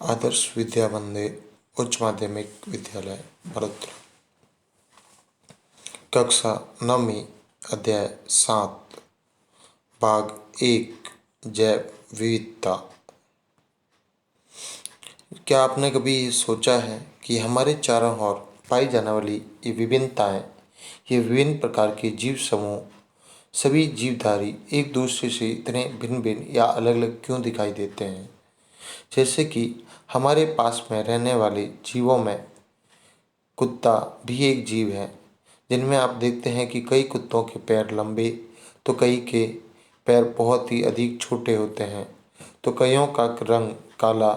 आदर्श विद्या मंदिर उच्च माध्यमिक विद्यालय भरतपुर। कक्षा 9वीं अध्याय 7 भाग 1 जैव विविधता। क्या आपने कभी सोचा है कि हमारे चारों ओर पाई जाने वाली ये विभिन्नताएं, ये विभिन्न प्रकार के जीव समूह, सभी जीवधारी एक दूसरे से इतने भिन्न भिन्न या अलग अलग क्यों दिखाई देते हैं? जैसे कि हमारे पास में रहने वाले जीवों में कुत्ता भी एक जीव है, जिनमें आप देखते हैं कि कई कुत्तों के पैर लंबे तो कई के पैर बहुत ही अधिक छोटे होते हैं, तो कईयों का रंग काला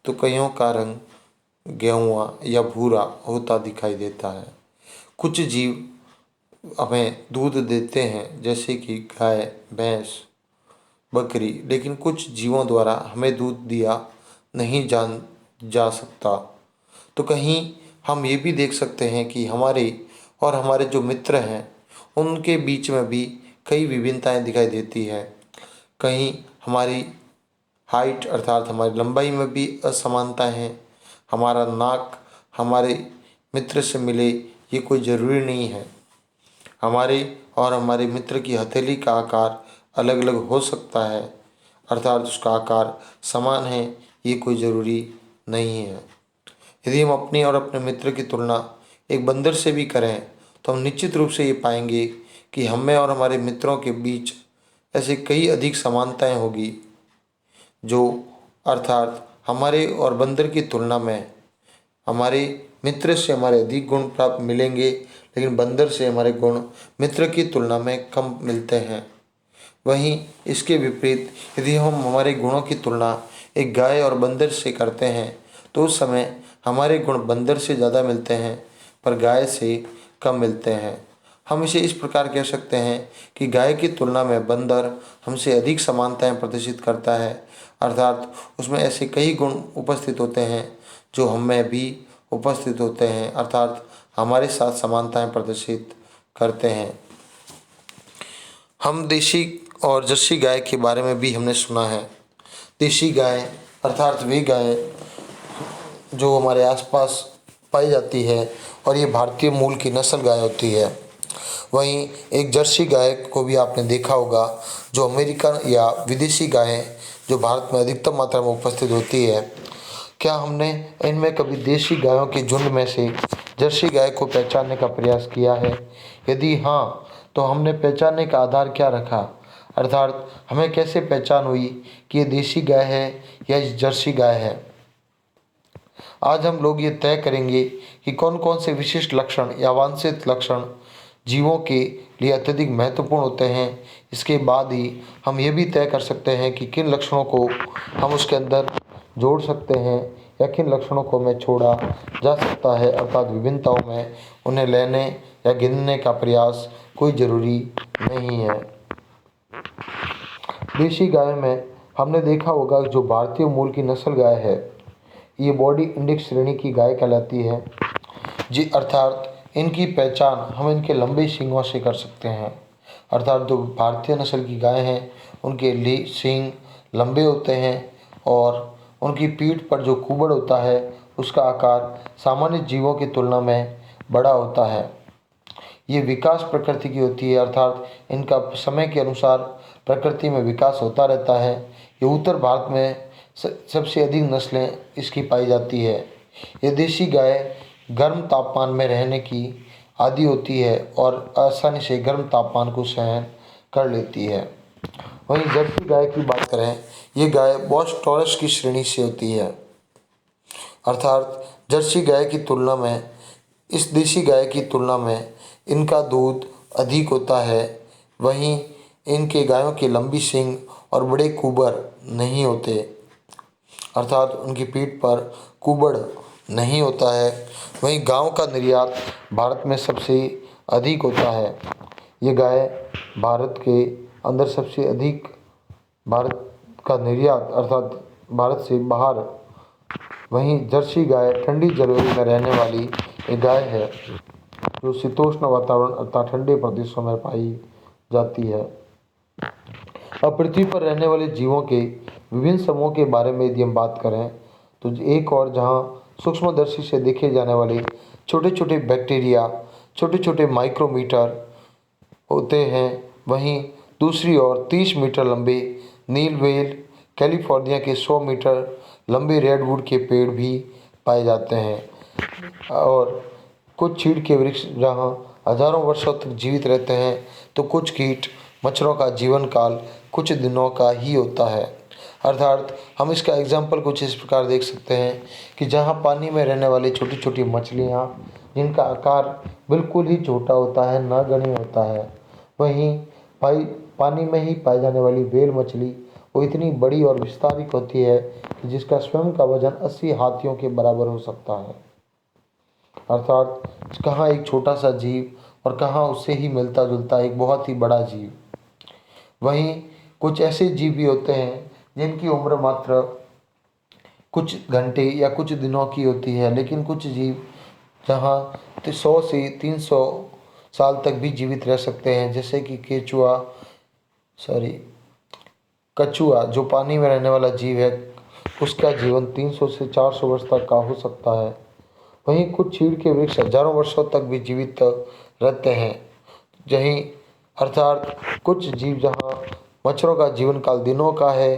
तो कईयों का रंग गेहुआ या भूरा होता दिखाई देता है। कुछ जीव हमें दूध देते हैं, जैसे कि गाय, भैंस, बकरी, लेकिन कुछ जीवों द्वारा हमें दूध दिया नहीं जान जा सकता। तो कहीं हम ये भी देख सकते हैं कि हमारे और हमारे जो मित्र हैं उनके बीच में भी कई विभिन्नताएं दिखाई देती है। कहीं हमारी हाइट अर्थात हमारी लंबाई में भी असमानता है। हमारा नाक हमारे मित्र से मिले ये कोई ज़रूरी नहीं है। हमारे और हमारे मित्र की हथेली का आकार अलग अलग हो सकता है, अर्थात उसका आकार समान है ये कोई ज़रूरी नहीं है। यदि हम अपनी और अपने मित्र की तुलना एक बंदर से भी करें तो हम निश्चित रूप से ये पाएंगे कि हमें और हमारे मित्रों के बीच ऐसे कई अधिक समानताएं होगी, जो अर्थात हमारे और बंदर की तुलना में हमारे मित्र से हमारे अधिक गुण प्राप्त मिलेंगे, लेकिन बंदर से हमारे गुण मित्र की तुलना में कम मिलते हैं। वहीं इसके विपरीत यदि हम हमारे गुणों की तुलना एक गाय और बंदर से करते हैं तो उस समय हमारे गुण बंदर से ज़्यादा मिलते हैं पर गाय से कम मिलते हैं। हम इसे इस प्रकार कह सकते हैं कि गाय की तुलना में बंदर हमसे अधिक समानताएं प्रदर्शित करता है, अर्थात उसमें ऐसे कई गुण उपस्थित होते हैं जो हम में भी उपस्थित होते हैं, अर्थात हमारे साथ समानताएं प्रदर्शित करते हैं। हम देशी और जर्सी गाय के बारे में भी हमने सुना है। देशी गाय अर्थात वे गाय जो हमारे आसपास पाई जाती है और ये भारतीय मूल की नस्ल गाय होती है। वहीं एक जर्सी गाय को भी आपने देखा होगा, जो अमेरिकन या विदेशी गाय जो भारत में अधिकतम मात्रा में उपस्थित होती है। क्या हमने इनमें कभी देशी गायों के झुंड में से जर्सी गाय को पहचानने का प्रयास किया है? यदि हाँ, तो हमने पहचानने का आधार क्या रखा, अर्थात हमें कैसे पहचान हुई कि ये देशी गाय है या जर्सी गाय है? आज हम लोग ये तय करेंगे कि कौन कौन से विशिष्ट लक्षण या वांछित लक्षण जीवों के लिए अत्यधिक महत्वपूर्ण होते हैं। इसके बाद ही हम ये भी तय कर सकते हैं कि किन लक्षणों को हम उसके अंदर जोड़ सकते हैं या किन लक्षणों को हमें छोड़ा जा सकता है, अर्थात विभिन्नताओं में उन्हें लेने या गिनने का प्रयास कोई ज़रूरी नहीं है। देशी गाय में हमने देखा होगा जो भारतीय मूल की नस्ल गाय है, ये बॉडी इंडेक्स श्रेणी की गाय कहलाती है जी, अर्थात इनकी पहचान हम इनके लंबे सींगों से कर सकते हैं। अर्थात जो भारतीय नस्ल की गाय हैं उनके सींग लंबे होते हैं और उनकी पीठ पर जो कुबड़ होता है उसका आकार सामान्य जीवों की तुलना में बड़ा होता है। ये विकास प्रकृति की होती है, अर्थात इनका समय के अनुसार प्रकृति में विकास होता रहता है। ये उत्तर भारत में सबसे अधिक नस्लें इसकी पाई जाती है। ये देशी गाय गर्म तापमान में रहने की आदी होती है और आसानी से गर्म तापमान को सहन कर लेती है। वहीं जर्सी गाय की बात करें, ये गाय बॉस टॉरस की श्रेणी से होती है, अर्थात जर्सी गाय की तुलना में इस देशी गाय की तुलना में इनका दूध अधिक होता है। वहीं इनके गायों की लंबी सींग और बड़े कुबर नहीं होते, अर्थात उनकी पीठ पर कुबड़ नहीं होता है। वहीं गायों का निर्यात भारत में सबसे अधिक होता है। ये गाय भारत के अंदर सबसे अधिक भारत का निर्यात अर्थात भारत से बाहर। वहीं जर्सी गाय ठंडी जलवायु में रहने वाली एक गाय है जो शीतोष्ण वातावरण अर्थात ठंडे प्रदेशों में पाई जाती है। अब पृथ्वी पर रहने वाले जीवों के विभिन्न समूहों के बारे में यदि हम बात करें तो एक और जहाँ सूक्ष्मदर्शी से देखे जाने वाले छोटे छोटे बैक्टीरिया, छोटे छोटे माइक्रोमीटर होते हैं, वहीं दूसरी ओर 30 मीटर लंबे नील व्हेल, कैलिफोर्निया के 100 मीटर लंबे रेडवुड के पेड़ भी पाए जाते हैं। और कुछ चीड़ के वृक्ष जहाँ हजारों वर्षों तक जीवित रहते हैं, तो कुछ कीट मच्छरों का जीवन काल कुछ दिनों का ही होता है। अर्थात हम इसका एग्जाम्पल कुछ इस प्रकार देख सकते हैं कि जहाँ पानी में रहने वाली छोटी छोटी मछलियाँ, जिनका आकार बिल्कुल ही छोटा होता है, नगण्य होता है, वहीं पानी में ही पाई जाने वाली व्हेल मछली वो इतनी बड़ी और विस्तारित होती है कि जिसका स्वयं का वजन 80 हाथियों के बराबर हो सकता है। अर्थात कहाँ एक छोटा सा जीव और कहाँ उससे ही मिलता जुलता एक बहुत ही बड़ा जीव। वहीं कुछ ऐसे जीव भी होते हैं जिनकी उम्र मात्र कुछ घंटे या कुछ दिनों की होती है, लेकिन कुछ जीव जहाँ 100 से 300 साल तक भी जीवित रह सकते हैं, जैसे कि कछुआ जो पानी में रहने वाला जीव है, उसका जीवन 300 से 400 वर्ष तक का हो सकता है। वहीं कुछ चीड़ के वृक्ष हजारों वर्षों तक भी जीवित रहते हैं। यहीं अर्थात कुछ जीव जहाँ मच्छरों का जीवन काल दिनों का है,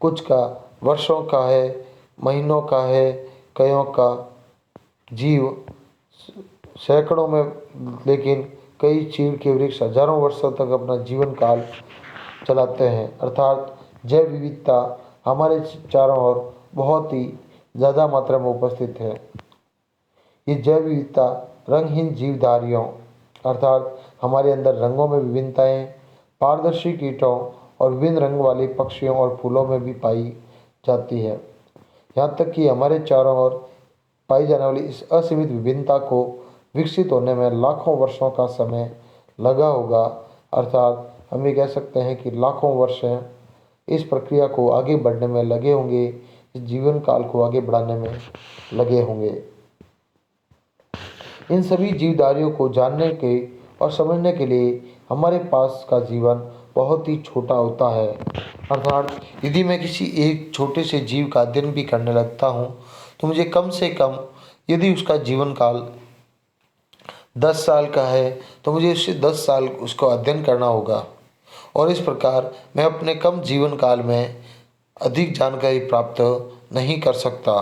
कुछ का वर्षों का है, महीनों का है, कईयों का जीव सैकड़ों में, लेकिन कई चीड़ के वृक्ष हजारों वर्षों तक अपना जीवन काल चलाते हैं। अर्थात जैव विविधता हमारे चारों ओर बहुत ही ज़्यादा मात्रा में उपस्थित है। ये जैव विविधता रंगहीन जीवधारियों अर्थात हमारे अंदर रंगों में विभिन्नताएं, पारदर्शी कीटों और विभिन्न रंग वाले पक्षियों और फूलों में भी पाई जाती है। यहाँ तक कि हमारे चारों ओर पाई जाने वाली इस असीमित विभिन्नता को विकसित होने में लाखों वर्षों का समय लगा होगा। अर्थात हम ये कह सकते हैं कि लाखों वर्ष इस प्रक्रिया को आगे बढ़ने में लगे होंगे, इस जीवन काल को आगे बढ़ाने में लगे होंगे। इन सभी जीवधारियों को जानने के और समझने के लिए हमारे पास का जीवन बहुत ही छोटा होता है। अर्थात यदि मैं किसी एक छोटे से जीव का अध्ययन भी करने लगता हूँ, तो मुझे कम से कम यदि उसका जीवन काल 10 साल का है, तो मुझे उससे 10 साल उसको अध्ययन करना होगा। और इस प्रकार मैं अपने कम जीवन काल में अधिक जानकारी प्राप्त नहीं कर सकता।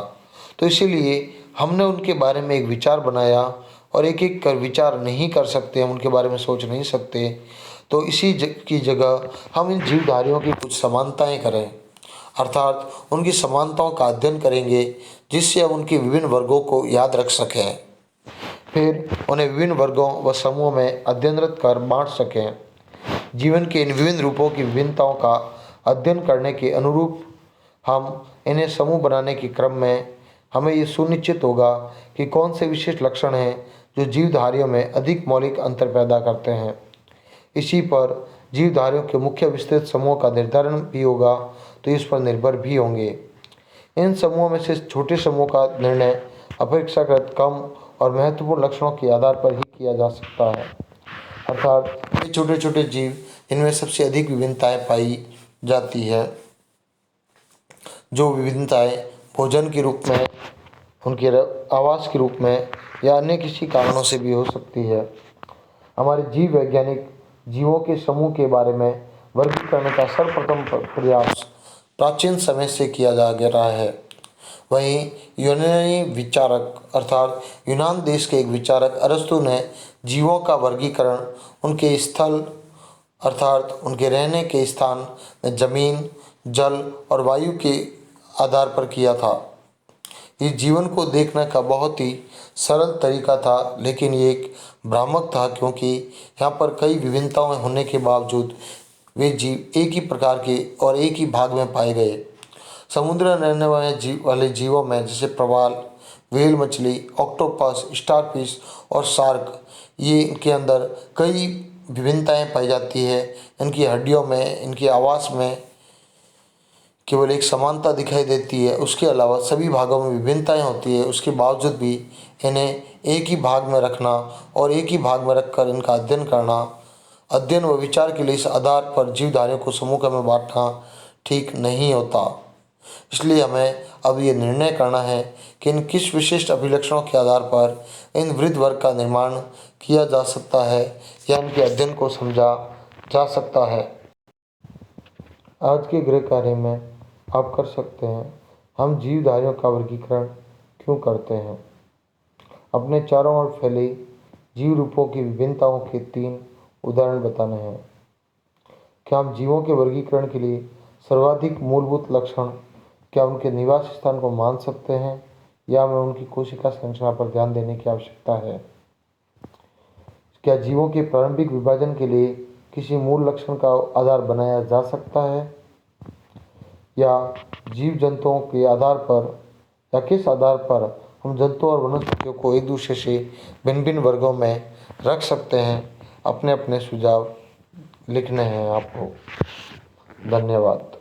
तो इसीलिए हमने उनके बारे में एक विचार बनाया, और एक एक कर विचार नहीं कर सकते, हम उनके बारे में सोच नहीं सकते। तो की जगह हम इन जीवधारियों की कुछ समानताएं करें, अर्थात उनकी समानताओं का अध्ययन करेंगे, जिससे हम उनके विभिन्न वर्गों को याद रख सकें, फिर उन्हें विभिन्न वर्गों व समूहों में अध्ययनरत कर बांट सकें। जीवन के इन विभिन्न रूपों की विभिन्नताओं का अध्ययन करने के अनुरूप हम इन्हें समूह बनाने के क्रम में हमें ये सुनिश्चित होगा कि कौन से विशेष लक्षण हैं जो जीवधारियों में अधिक मौलिक अंतर पैदा करते हैं। इसी पर जीवधारियों के मुख्य विस्तृत समूह का निर्धारण भी होगा, तो इस पर निर्भर भी होंगे। इन समूहों में से छोटे समूह का निर्णय अपेक्षाकृत कम और महत्वपूर्ण लक्षणों के आधार पर ही किया जा सकता है। अर्थात ये छोटे छोटे जीव इनमें सबसे अधिक विभिन्नताएं पाई जाती है, जो विभिन्नताएं भोजन के रूप में, उनके आवास के रूप में या अन्य किसी कारणों से भी हो सकती है। हमारे जीव वैज्ञानिक जीवों के समूह के बारे में वर्गीकरण का सर्वप्रथम प्रयास प्राचीन समय से किया जा रहा है। वहीं यूनानी विचारक अर्थात यूनान देश के एक विचारक अरस्तु ने जीवों का वर्गीकरण उनके स्थल अर्थात उनके रहने के स्थान में जमीन, जल और वायु के आधार पर किया था। ये जीवन को देखने का बहुत ही सरल तरीका था, लेकिन ये एक भ्रामक था, क्योंकि यहाँ पर कई विभिन्नताएं होने के बावजूद वे जीव एक ही प्रकार के और एक ही भाग में पाए गए। समुद्र में रहने वाले जीवों में जैसे प्रवाल, व्हेल मछली, ऑक्टोपस, स्टारफिश और शार्क, ये इनके अंदर कई विभिन्नताएं पाई जाती है। इनकी हड्डियों में, इनके आवास में केवल एक समानता दिखाई देती है। उसके अलावा सभी भागों में विभिन्नताएं होती है। उसके बावजूद भी इन्हें एक ही भाग में रखना और एक ही भाग में रखकर इनका अध्ययन करना, अध्ययन व विचार के लिए इस आधार पर जीवधारियों को समूह में बांटना ठीक नहीं होता। इसलिए हमें अब ये निर्णय करना है कि इन किस विशिष्ट अभिलक्षणों के आधार पर इन वृद्ध वर्ग का निर्माण किया जा सकता है या इनके अध्ययन को समझा जा सकता है। आज के गृह कार्य में आप कर सकते हैं, हम जीवधारियों का वर्गीकरण क्यों करते हैं। अपने चारों ओर फैले जीव रूपों की विभिन्नताओं के 3 उदाहरण बताने हैं। क्या हम जीवों के वर्गीकरण के लिए सर्वाधिक मूलभूत लक्षण क्या उनके निवास स्थान को मान सकते हैं या हमें उनकी कोशिका संरचना पर ध्यान देने की आवश्यकता है। क्या जीवों के प्रारंभिक विभाजन के लिए किसी मूल लक्षण का आधार बनाया जा सकता है या जीव जंतुओं के आधार पर या किस आधार पर हम जंतुओं और वनस्पतियों को एक दूसरे से भिन्न भिन्न वर्गों में रख सकते हैं। अपने अपने सुझाव लिखने हैं आपको। धन्यवाद।